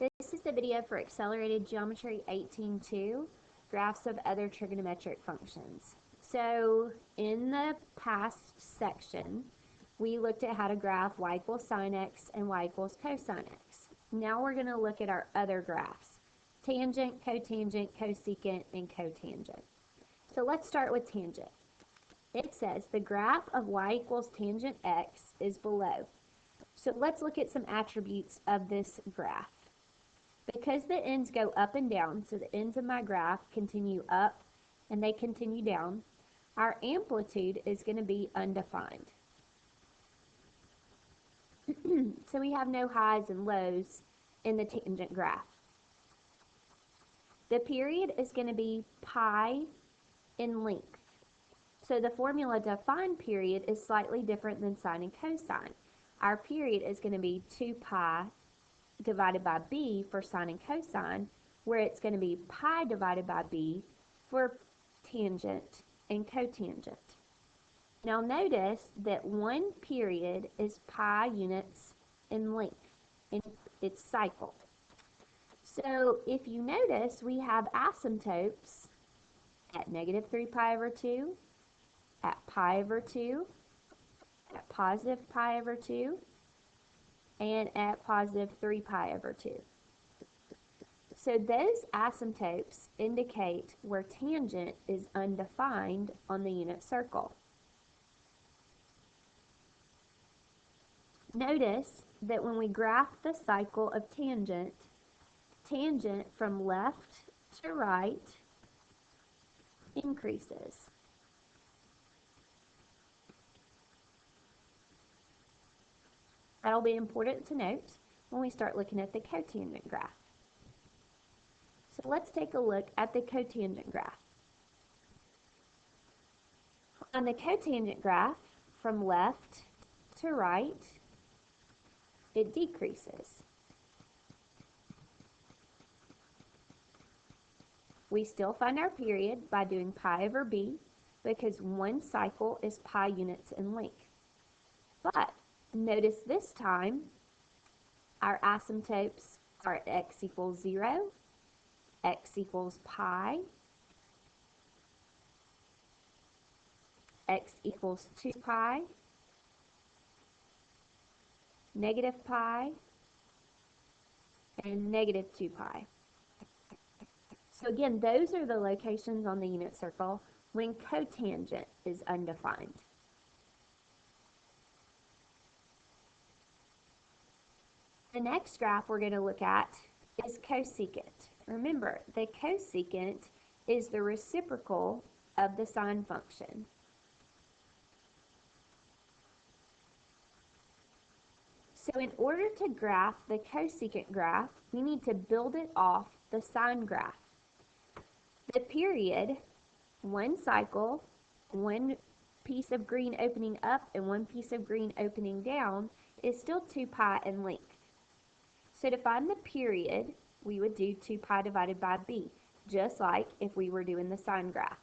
This is the video for Accelerated Geometry 18.2, Graphs of Other Trigonometric Functions. So in the past section, we looked at how to graph y equals sine x and y equals cosine x. Now we're going to look at our other graphs, tangent, cotangent, cosecant, and cotangent. So let's start with tangent. It says the graph of y equals tangent x is below. So let's look at some attributes of this graph. Because the ends go up and down, so the ends of my graph continue up and they continue down, our amplitude is going to be undefined. So we have no highs and lows in the tangent graph. The period is going to be pi in length. So the formula to find period is slightly different than sine and cosine. Our period is going to be 2 pi divided by b for sine and cosine, where it's going to be pi divided by b for tangent and cotangent. Now notice that one period is pi units in length, and it's cycled. So if you notice, we have asymptotes at negative 3 pi over 2, at pi over 2, at positive pi over 2, and at positive 3 pi over 2. So those asymptotes indicate where tangent is undefined on the unit circle. Notice that when we graph the cycle of tangent, tangent from left to right increases. That'll be important to note when we start looking at the cotangent graph. So let's take a look at the cotangent graph. On the cotangent graph, from left to right, it decreases. We still find our period by doing pi over b because one cycle is pi units in length. But notice this time our asymptotes are at x equals 0, x equals pi, x equals 2 pi, negative pi, and negative 2 pi. So again, those are the locations on the unit circle when cotangent is undefined. The next graph we're going to look at is cosecant. Remember, the cosecant is the reciprocal of the sine function. So in order to graph the cosecant graph, we need to build it off the sine graph. The period, one cycle, one piece of green opening up and one piece of green opening down, is still 2 pi in length. So to find the period, we would do 2 pi divided by b, just like if we were doing the sine graph.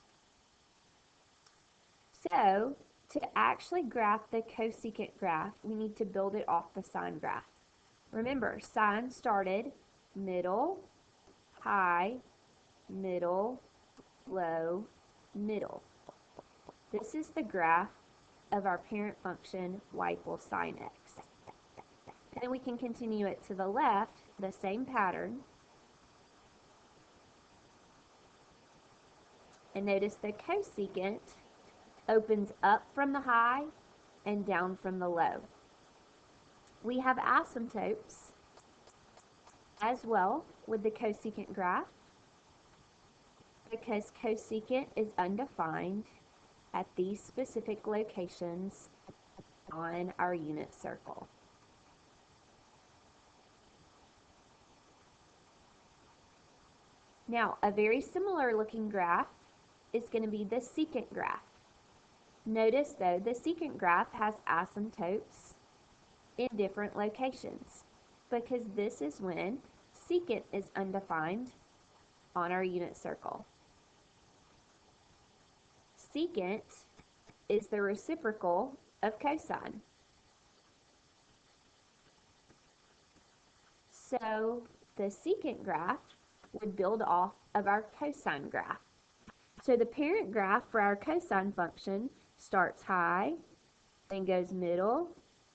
So to actually graph the cosecant graph, we need to build it off the sine graph. Remember, sine started middle, high, middle, low, middle. This is the graph of our parent function y equals sine x. And then we can continue it to the left, the same pattern. And notice the cosecant opens up from the high and down from the low. We have asymptotes as well with the cosecant graph because cosecant is undefined at these specific locations on our unit circle. Now, a very similar looking graph is going to be the secant graph. Notice though, the secant graph has asymptotes in different locations because this is when secant is undefined on our unit circle. Secant is the reciprocal of cosine. So the secant graph would build off of our cosine graph. So the parent graph for our cosine function starts high, then goes middle,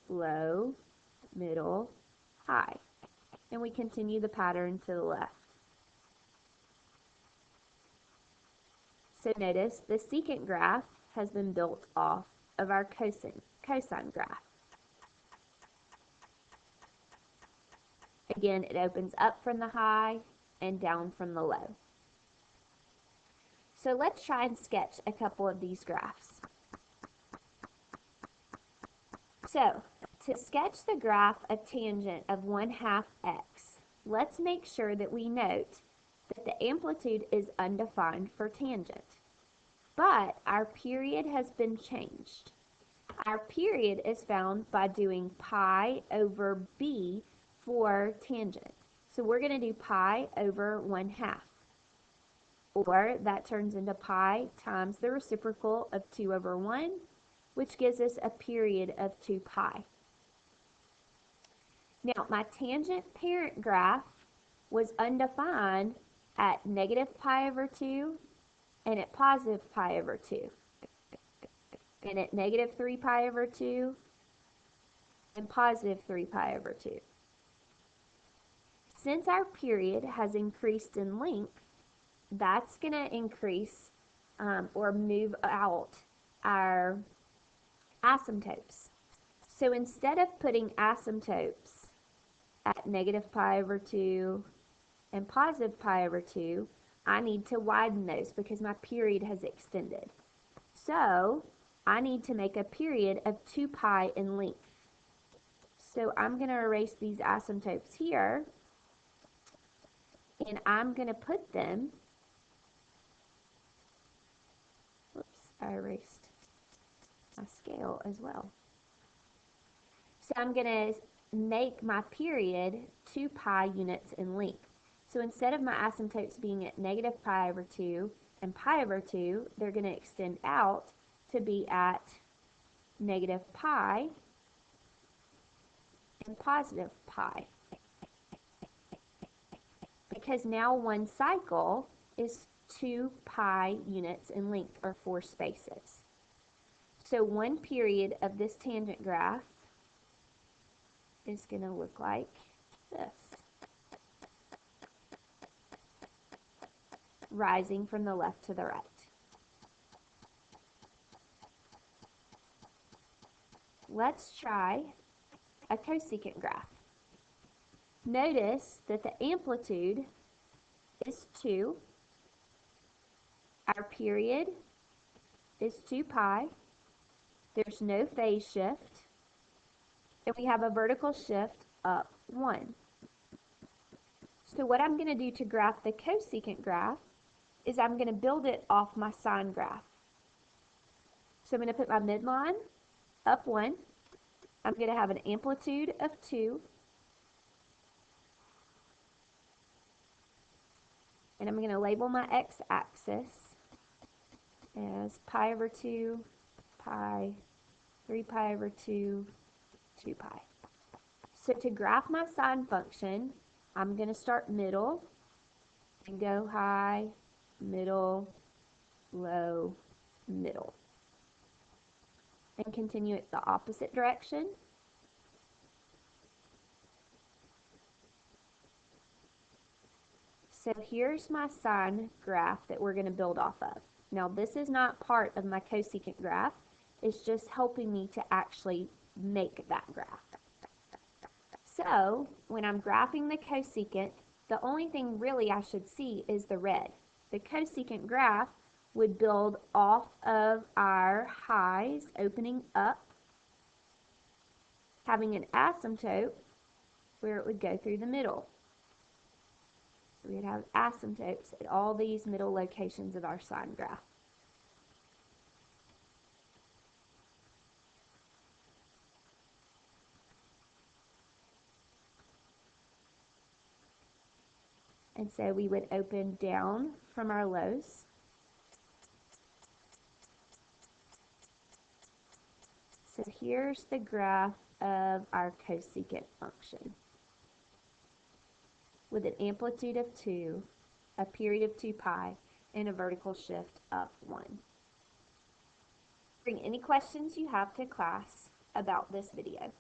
low, middle, high. And we continue the pattern to the left. So notice the secant graph has been built off of our cosine graph. Again, it opens up from the high and down from the low. So let's try and sketch a couple of these graphs. So to sketch the graph of tangent of 1/2 x, let's make sure that we note that the amplitude is undefined for tangent, but our period has been changed. Our period is found by doing pi over b for tangent. So we're going to do pi over 1/2, or that turns into pi times the reciprocal of 2 over 1, which gives us a period of 2 pi. Now, my tangent parent graph was undefined at negative pi over 2 and at positive pi over 2, and at negative 3 pi over 2 and positive 3 pi over 2. Since our period has increased in length, that's going to increase or move out our asymptotes. So instead of putting asymptotes at negative pi over 2 and positive pi over 2, I need to widen those because my period has extended. So I need to make a period of 2 pi in length. So I'm going to erase these asymptotes here, and I'm going to put them, whoops, I erased my scale as well. So I'm going to make my period 2 pi units in length. So instead of my asymptotes being at negative pi over 2 and pi over 2, they're going to extend out to be at negative pi and positive pi. Because now one cycle is 2 pi units in length, or 4 spaces. So one period of this tangent graph is going to look like this, rising from the left to the right. Let's try a cosecant graph. Notice that the amplitude is 2, our period is 2 pi, there's no phase shift, and we have a vertical shift up 1. So what I'm going to do to graph the cosecant graph is I'm going to build it off my sine graph. So I'm going to put my midline up 1. I'm going to have an amplitude of 2. And I'm going to label my x-axis as pi over 2, pi, 3 pi over 2, 2 pi. So to graph my sine function, I'm going to start middle and go high, middle, low, middle. And continue it the opposite direction. So here's my sine graph that we're going to build off of. Now this is not part of my cosecant graph. It's just helping me to actually make that graph. So when I'm graphing the cosecant, the only thing really I should see is the red. The cosecant graph would build off of our highs opening up, having an asymptote where it would go through the middle. So we'd have asymptotes at all these middle locations of our sine graph. And so we would open down from our lows. So here's the graph of our cosecant function. with an amplitude of 2, a period of 2 pi, and a vertical shift of 1. Bring any questions you have to class about this video.